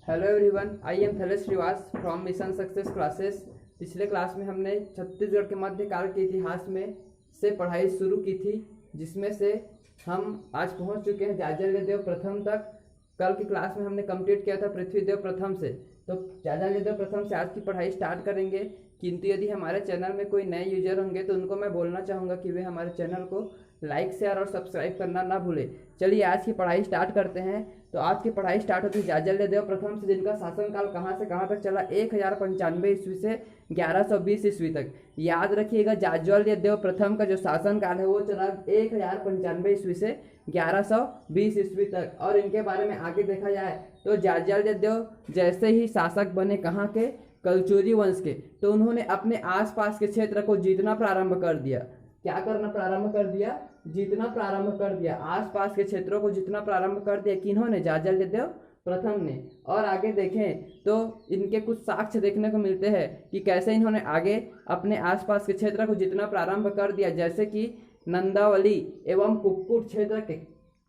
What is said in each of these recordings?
Hello everyone, I am Thalesh Shrivas from Mission Success classes. पिछले class में हमने छत्तीसगढ़ के मध्यकाल के इतिहास में से पढ़ाई शुरू की थी, जिसमें से हम आज पहुंच चुके हैं जाजल्यदेव प्रथम तक। कल की क्लास में हमने कंप्लीट किया था पृथ्वीदेव प्रथम से, तो जाजल्यदेव प्रथम से आज की पढ़ाई स्टार्ट करेंगे। किंतु यदि हमारे चैनल में कोई नए यूजर होंगे तो उनको मैं बोलना चाहूँगा कि वे हमारे चैनल को लाइक शेयर और सब्सक्राइब करना ना भूले। चलिए आज की पढ़ाई स्टार्ट करते हैं। तो आज की पढ़ाई स्टार्ट होती है जाजल्यदेव प्रथम से, जिनका शासनकाल कहाँ से कहाँ तक चला, 1095 ईस्वी से 1120 ईस्वी तक। याद रखिएगा, जाजल्यदेव प्रथम का जो शासनकाल है वो चला 1095 ईस्वी से 1120 ईस्वी तक। और इनके बारे में आगे देखा जाए तो जाजल्यदेव जैसे ही शासक बने, कहाँ के, कलचुरी वंश के, तो उन्होंने अपने आसपास के क्षेत्र को जीतना प्रारंभ कर दिया। क्या करना प्रारंभ कर दिया? जीतना प्रारंभ कर दिया। आसपास के क्षेत्रों को जीतना प्रारंभ कर दिया किन्होंने? जाजल्यदेव प्रथम ने। और आगे देखें तो इनके कुछ साक्ष्य देखने को मिलते हैं कि कैसे इन्होंने आगे अपने आसपास के क्षेत्र को जीतना प्रारंभ कर दिया। जैसे कि नंदावली एवं कुक्कुट क्षेत्र के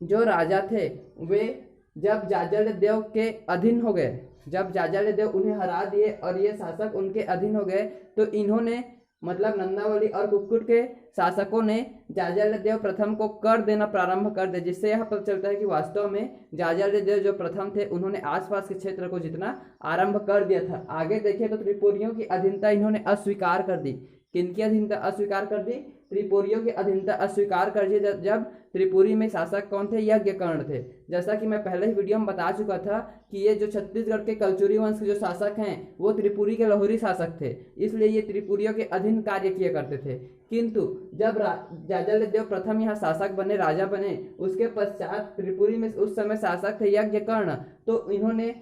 जो राजा थे, वे जब जाजल्यदेव के अधीन हो गए, जब जाजल्यदेव उन्हें हरा दिए और ये शासक उनके अधीन हो गए, तो इन्होंने मतलब नंदावली और कुक्कुट के शासकों ने जाजल्यदेव प्रथम को कर देना प्रारंभ कर दिया। जिससे यह पता चलता है कि वास्तव में जाजल्यदेव जो प्रथम थे उन्होंने आसपास के क्षेत्र को जितना आरंभ कर दिया था। आगे देखें तो त्रिपुरियों की अधीनता इन्होंने अस्वीकार कर दी। किनकी अधीनता अस्वीकार कर दी? त्रिपुरियों की अधीनता अस्वीकार कर दी। जब त्रिपुरी में शासक कौन थे? यज्ञकर्ण थे। जैसा कि मैं पहले ही वीडियो में बता चुका था कि ये जो छत्तीसगढ़ के कलचुरी वंश के जो शासक हैं वो त्रिपुरी के लाहौरी शासक थे, इसलिए ये त्रिपुरियों के अधीन कार्य किया करते थे। किंतु जब जाजल्यदेव प्रथम यहाँ शासक बने, राजा बने, उसके पश्चात त्रिपुरी में उस समय शासक थे यज्ञकर्ण, तो इन्होंने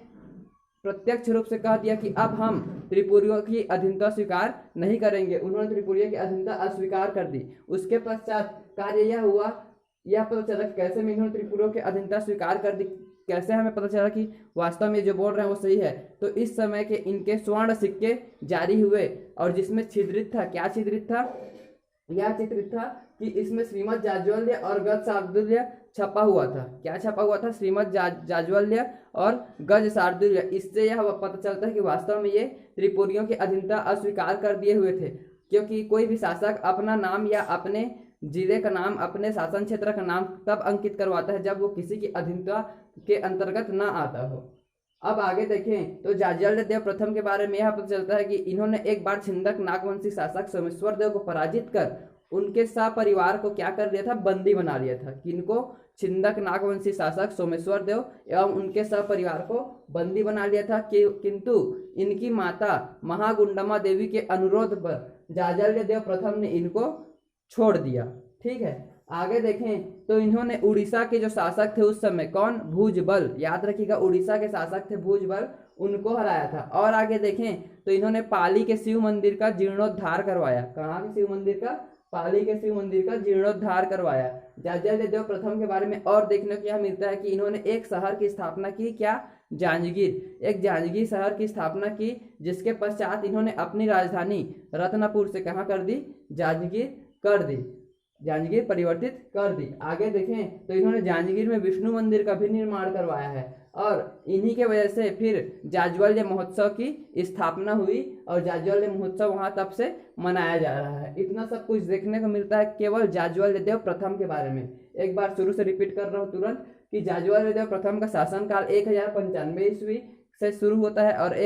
प्रत्यक्ष रूप से कह दिया कि अब हम त्रिपुरियों की अधीनता स्वीकार नहीं करेंगे। उन्होंने त्रिपुरियों की अधीनता अस्वीकार कर दी। उसके पश्चात कार्य यह हुआ, यह पता चला कैसे में इन्होंने त्रिपुरियों की अधीनता स्वीकार कर दी। कैसे हमें पता चला कि वास्तव में जो बोल रहे हैं वो सही है? तो इस समय के इनके स्वर्ण सिक्के जारी हुए और जिसमें छिद्रित था, क्या छिद्रित था? यह चित्रित था कि इसमें श्रीमद जाज्वल्य और गज शार्दूल्य छपा हुआ था। क्या छपा हुआ था? श्रीमद जाज्वल्य और गज शार्दूल्य। इससे यह पता चलता है कि वास्तव में ये त्रिपुरियों की अधीनता अस्वीकार कर दिए हुए थे, क्योंकि कोई भी शासक अपना नाम या अपने जिले का नाम, अपने शासन क्षेत्र का नाम तब अंकित करवाता है जब वो किसी की अधीनता के अंतर्गत न आता हो। अब आगे देखें तो जाजल्यदेव प्रथम के बारे में यह पता चलता है कि इन्होंने एक बार छिंदक नागवंशी शासक सोमेश्वर देव को पराजित कर उनके सपरिवार को क्या कर दिया था? बंदी बना लिया था। किनको? छिंदक नागवंशी शासक सोमेश्वर देव एवं उनके सपरिवार को बंदी बना लिया था। किंतु इनकी माता महागुंडमा देवी के अनुरोध पर जाजल्यदेव प्रथम ने इनको छोड़ दिया। ठीक है, आगे देखें तो इन्होंने उड़ीसा के जो शासक थे उस समय, कौन? भुजबल। याद रखिएगा, उड़ीसा के शासक थे भुजबल, उनको हराया था। और आगे देखें तो इन्होंने पाली के शिव मंदिर का जीर्णोद्धार करवाया। कहाँ के शिव मंदिर का? पाली के शिव मंदिर का जीर्णोद्धार करवाया। जाजल्यदेव प्रथम के बारे में और देखने को यह मिलता है कि इन्होंने एक शहर की स्थापना की। क्या? जांजगीर। एक जांजगीर शहर की स्थापना की, जिसके पश्चात इन्होंने अपनी राजधानी रत्नपुर से कहाँ कर दी? जांजगीर कर दी, जांजगीर परिवर्तित कर दी। आगे देखें तो इन्होंने जांजगीर में विष्णु मंदिर का भी निर्माण करवाया है और इन्हीं के वजह से फिर जाज्वल्य महोत्सव की स्थापना हुई और जाज्वल्य महोत्सव वहां तब से मनाया जा रहा है। इतना सब कुछ देखने को मिलता है केवल जाज्वल्यदेव प्रथम के बारे में। एक बार शुरू से रिपीट कर रहा हूँ तुरंत कि जाज्वल्यदेव प्रथम का शासनकाल 1095 ईस्वी से शुरू होता है और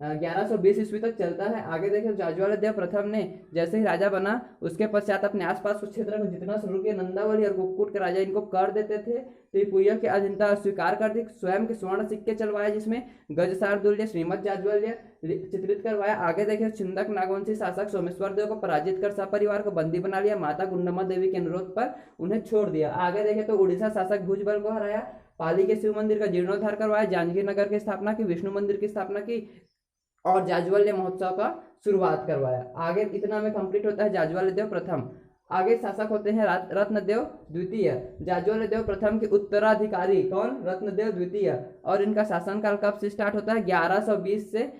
1120 ईस्वी तक चलता है। आगे देखें, जाज्वल्यदेव प्रथम ने जैसे ही राजा बना उसके पश्चात अपने आसपास कुछ क्षेत्र को जितना शुरू किया, नंदावली और कुक्कुट के राजा इनको कर देते थे। त्रिपुरियों की अधीनता स्वीकार कर दी। स्वयं के स्वर्ण सिक्के चलवाए जिसमें गज शार्दूल्य, श्रीमद जाज्वल्य चित्रित करवाया। आगे देखें, छिंदक नागवंशी शासक सोमेश्वर देव को पराजित कर सपरिवार को बंदी बना लिया। माता गुंडमा देवी के अनुरोध पर उन्हें छोड़ दिया। आगे देखें तो उड़ीसा शासक भुजबल को हराया, पाली के शिव मंदिर का जीर्णोद्धार करवाया, जांजगीर नगर की स्थापना की, विष्णु मंदिर की स्थापना की और जाज्वल्य महोत्सव का शुरुआत करवाया। आगे इतना में कंप्लीट होता है जाज्वल्यदेव प्रथम। आगे शासक होते हैं रत्नदेव द्वितीय। जाज्वल्यदेव प्रथम के उत्तराधिकारी कौन? रत्नदेव द्वितीय। और इनका शासनकाल कब से स्टार्ट होता है? 1120 से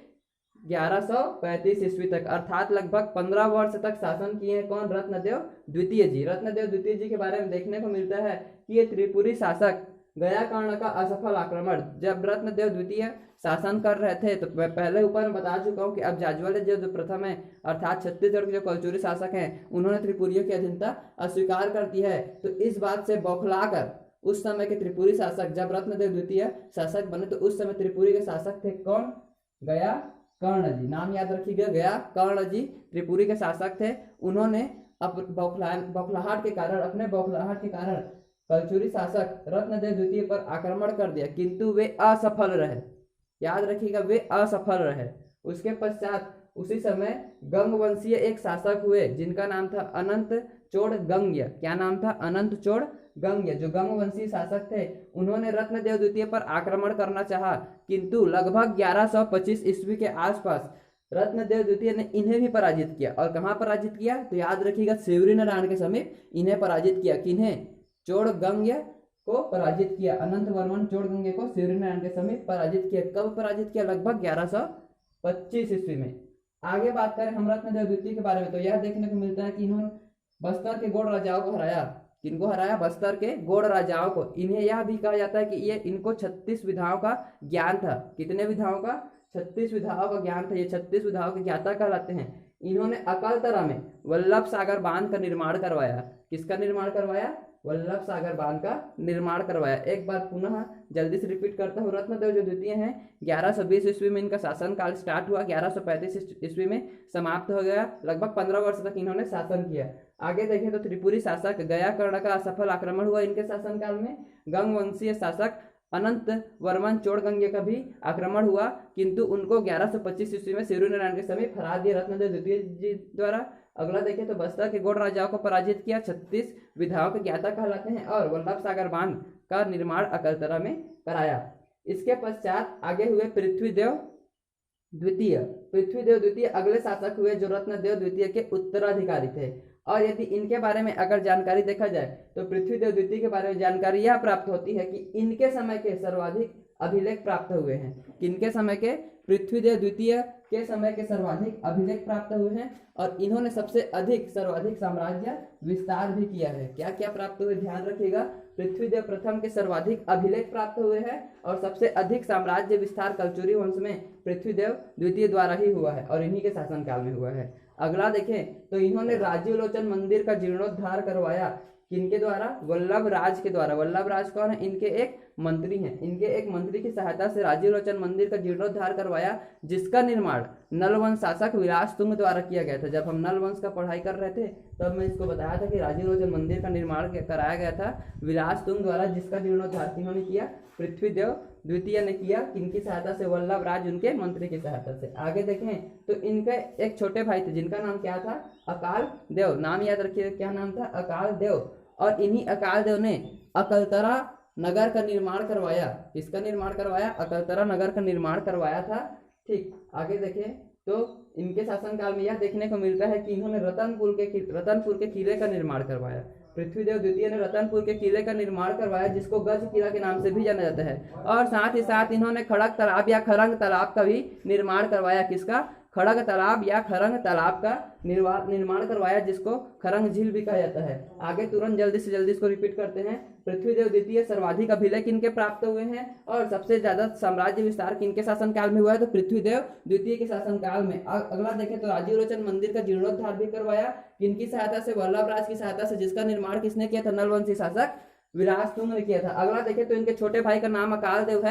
1135 ईस्वी तक, अर्थात लगभग 15 वर्ष तक शासन किए हैं। कौन? रत्नदेव द्वितीय जी। रत्नदेव द्वितीय जी के बारे में देखने को मिलता है कि ये त्रिपुरी शासक गया कर्ण का असफल आक्रमण। जब रत्नदेव द्वितीय शासन कर रहे थे तो मैं पहले ऊपर में बता चुका हूँ कि अब जाज्वल्य जो प्रथम है अर्थात छत्तीसगढ़ के जो कलचुरी शासक हैं उन्होंने त्रिपुरियों की अधीनता अस्वीकार कर दी है। तो इस बात से बौखलाकर उस समय के त्रिपुरी शासक, जब रत्नदेव द्वितीय शासक बने तो उस समय त्रिपुरी के शासक थे कौन? गया कर्ण जी। नाम याद रखिएगा, गया कर्ण जी त्रिपुरी के शासक थे। उन्होंने बौखलाहट के कारण कलचुरी शासक रत्नदेव द्वितीय पर आक्रमण कर दिया, किंतु वे असफल रहे। याद रखिएगा, वे असफल रहे। उसके पश्चात उसी समय गंगवंशीय एक शासक हुए जिनका नाम था अनंत चोड़ गंग्य। क्या नाम था? अनंत चोड़ गंग्य। जो गंगवंशीय शासक थे उन्होंने रत्नदेव द्वितीय पर आक्रमण करना चाहा, किंतु लगभग 1125 ईस्वी के आसपास रत्नदेव द्वितीय ने इन्हें भी पराजित किया। और कहाँ पराजित किया? तो याद रखिएगा, सेवरी नारायण के समीप इन्हें पराजित किया। किन्हें? चोड़ गंग्य को पराजित किया। अनंत वर्मन चोड़ गंग्य को सेवरी नारायण के समीप पराजित किया। कब पराजित किया? लगभग 1125 ईस्वी में। आगे बात करें हम रत्नदेव द्वितीय के बारे में तो यह देखने को मिलता है कि इन्होंने बस्तर के गोड़ राजाओं को हराया। किनको हराया? बस्तर के गोड़ राजाओं को। इन्हें यह भी कहा जाता है कि ये इनको 36 विधाओं का ज्ञान था। कितने विधाओं का? 36 विधाओं का ज्ञान था। ये 36 विधाओं के ज्ञाता कहलाते हैं। इन्होंने अकलतरा में वल्लभ सागर बांध का निर्माण करवाया। किसका निर्माण करवाया? वल्लभ सागर बांध का निर्माण करवाया। एक बार पुनः जल्दी से रिपीट करता हूँ, रत्नदेव जो द्वितीय हैं 1120 ईस्वी में इनका शासनकाल स्टार्ट हुआ, 1135 ईस्वी में समाप्त हो गया। लगभग 15 वर्ष तक इन्होंने शासन किया। आगे देखें तो त्रिपुरी शासक गया कर्ण का असफल आक्रमण हुआ इनके शासनकाल में। गंगवंशीय शासक अनंत वर्मन चोड़ गंग्य का भी आक्रमण हुआ, किंतु उनको 1125 ईस्वी में सेवरी नारायण के समीप हरा दिया रत्नदेव द्वितीय जी द्वारा। अगला देखें तो बस्तर के गोड़ राजाओं को पराजित किया, 36 विधाओं के ज्ञाता कहलाते हैं, और वल्लभ सागर बांध का निर्माण अकलतरा में कराया। इसके पश्चात आगे हुए पृथ्वीदेव द्वितीय अगले शासक हुए जो रत्नदेव द्वितीय के उत्तराधिकारी थे। और यदि इनके बारे में अगर जानकारी देखा जाए तो पृथ्वीदेव द्वितीय के बारे में जानकारी यह प्राप्त होती है कि इनके समय के सर्वाधिक अभिलेख प्राप्त हुए हैं। किनके समय के? पृथ्वीदेव द्वितीय के समय के सर्वाधिक अभिलेख प्राप्त हुए हैं। और इन्होंने सर्वाधिक साम्राज्य विस्तार भी किया है। क्या क्या प्राप्त हुए? ध्यान रखिएगा, पृथ्वीदेव प्रथम के सर्वाधिक अभिलेख प्राप्त हुए हैं और सबसे अधिक साम्राज्य विस्तार कलचुरी वंश में पृथ्वीदेव द्वितीय द्वारा ही हुआ है और इन्हीं के शासनकाल में हुआ है। अगला देखें तो इन्होंने राजीव लोचन मंदिर का जीर्णोद्धार करवाया। किनके द्वारा? वल्लभ राज के द्वारा। वल्लभ राज कौन है? इनके एक मंत्री हैं। इनके एक मंत्री की सहायता से राजीव लोचन मंदिर का जीर्णोद्धार करवाया, जिसका निर्माण नलवंश शासक विलास तुंग द्वारा किया गया था। जब हम नलवंश का पढ़ाई कर रहे थे तब मैं इसको बताया था कि राजीव लोचन मंदिर का निर्माण कराया गया था विलास तुंग द्वारा, जिसका जीर्णोद्धार किन्होंने किया? पृथ्वीदेव द्वितीय ने किया। किनकी सहायता से? वल्लभ राज उनके मंत्री की सहायता से। आगे देखें तो इनके एक छोटे भाई थे जिनका नाम क्या था? अकाल देव। नाम याद रखिए, क्या नाम था? अकाल देव। और इन्हीं अकाल देव ने अकलतरा नगर का निर्माण करवाया। किसका निर्माण करवाया? अकलतरा नगर का निर्माण करवाया था। ठीक, आगे देखें तो इनके शासनकाल में यह देखने को मिलता है कि इन्होंने रतनपुर के किले का निर्माण करवाया। पृथ्वीदेव द्वितीय ने रतनपुर के किले का निर्माण करवाया, जिसको गज किला के नाम से भी जाना जाता है। और साथ ही साथ इन्होंने खड़ग तालाब या खरंग तालाब का भी निर्माण करवाया। किसका? खड़ग तालाब या खरंग तालाब का निर्माण करवाया, जिसको खरंग झील भी कहा जाता है। आगे तुरंत जल्दी से जल्दी इसको रिपीट करते हैं। पृथ्वीदेव द्वितीय सर्वाधिक अभिलेख इनके प्राप्त हुए हैं और सबसे ज्यादा साम्राज्य विस्तार किनके शासनकाल में हुआ है? तो पृथ्वीदेव द्वितीय के शासनकाल में। अगला देखें तो राजीव लोचन मंदिर का जीर्णोद्धार भी करवाया। किनकी सहायता से? वल्लभ राज की सहायता से, जिसका निर्माण किसने किया था? नलवंशी शासक विलास तुंग ने किया था। अगला देखें तो इनके छोटे भाई का नाम अकाल देव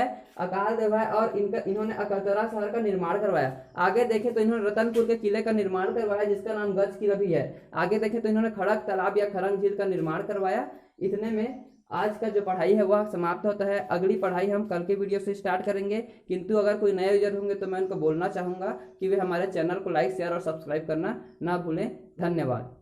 है और इन्होंने अकलतरा शहर का निर्माण करवाया। आगे देखें तो इन्होंने रतनपुर के किले का निर्माण करवाया, जिसका नाम गज किला भी है। आगे देखें तो इन्होंने खड़ग तालाब या खरंग झील का निर्माण करवाया। इतने में आज का जो पढ़ाई है वह समाप्त होता है। अगली पढ़ाई हम कल के वीडियो से स्टार्ट करेंगे, किंतु अगर कोई नए यूजर होंगे तो मैं उनको बोलना चाहूँगा कि वे हमारे चैनल को लाइक, शेयर और सब्सक्राइब करना ना भूलें। धन्यवाद।